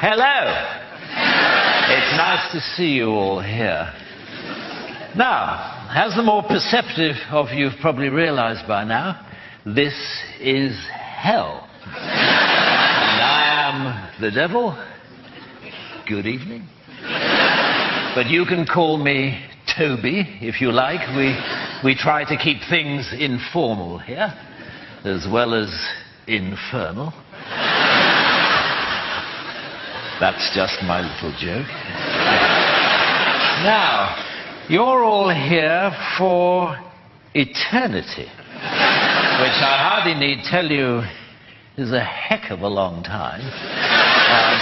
Hello. It's nice to see you all here. Now, as the more perceptive of you have probably realized by now, this is hell. And I am the devil. Good evening. But you can call me Toby, if you like. We try to keep things informal here, as well as infernal. That's just my little joke. Now, you're all here for eternity, which I hardly need tell you is a heck of a long time.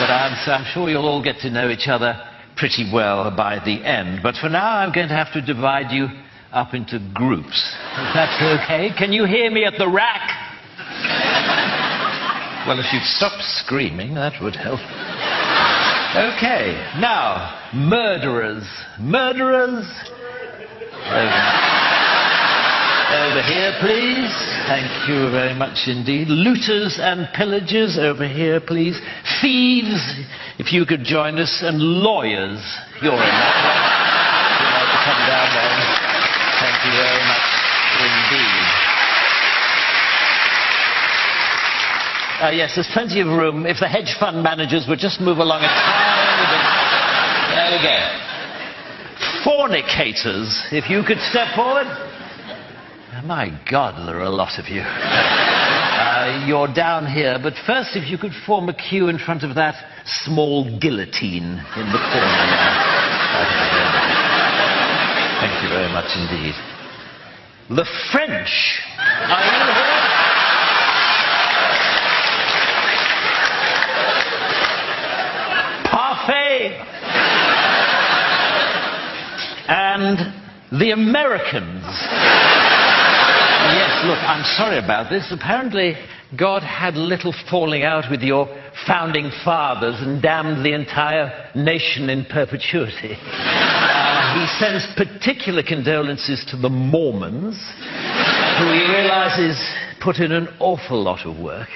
But I'm sure you'll all get to know each other pretty well by the end. But for now, I'm going to have to divide you up into groups. If that's okay. Can you hear me at the rack? Well, if you'd stop screaming, that would help. Okay, now, murderers. Murderers? Over here, please. Thank you very much indeed. Looters and pillagers, over here, please. Thieves, if you could join us. And lawyers, you're in that one. You'd like to come down there. Thank you very much indeed. Yes, there's plenty of room. If the hedge fund managers would just move along a tiny bit. There we go. Fornicators, if you could step forward. My God, there are a lot of you. You're down here, but first, if you could form a queue in front of that small guillotine in the corner there. Thank you very much indeed. The French. Are you here? Parfait. And the Americans. Yes, look, I'm sorry about this. Apparently, God had little falling out with your founding fathers and damned the entire nation in perpetuity. He sends particular condolences to the Mormons, who he realizes put in an awful lot of work.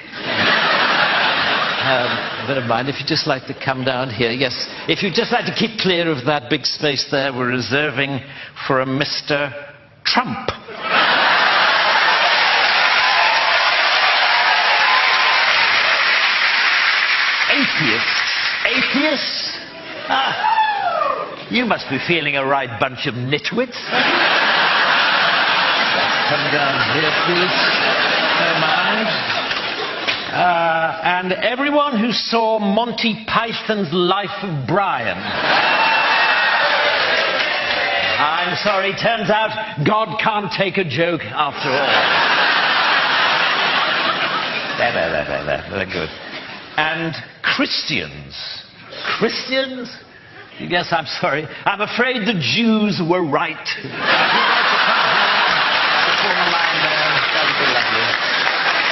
Never mind, if you'd just like to come down here. Yes, if you'd just like to keep clear of that big space there, we're reserving for a Mr. Trump. Atheists? Ah, you must be feeling a right bunch of nitwits. Come down here, please. Don't mind. And everyone who saw Monty Python's Life of Brian. I'm sorry, turns out God can't take a joke after all. There. Very good. And Christians. Christians? Yes, I'm sorry. I'm afraid the Jews were right. If you'd like to come here, form a line there, that would be lovely.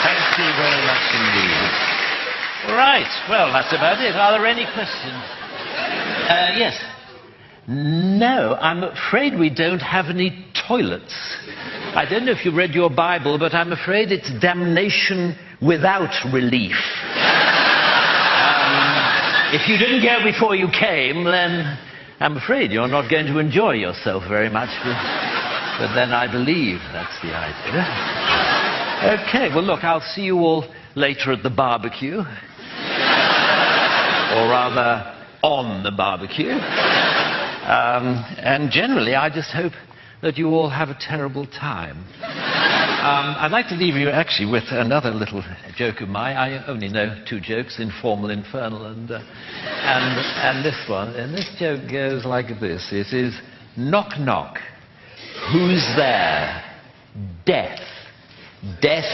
Thank you very much indeed. Right, well, that's about it. Are there any questions? Yes. No, I'm afraid we don't have any toilets. I don't know if you read your Bible, but I'm afraid it's damnation without relief. If you didn't go before you came, then I'm afraid you're not going to enjoy yourself very much. But then I believe that's the idea. Okay, well, look, I'll see you all later at the barbecue. Or rather, on the barbecue. And generally, I just hope that you all have a terrible time. I'd like to leave you, actually, with another little joke of mine. I only know two jokes, informal, infernal, and this one. And this joke goes like this. It is, knock, knock. Who's there? Death. Death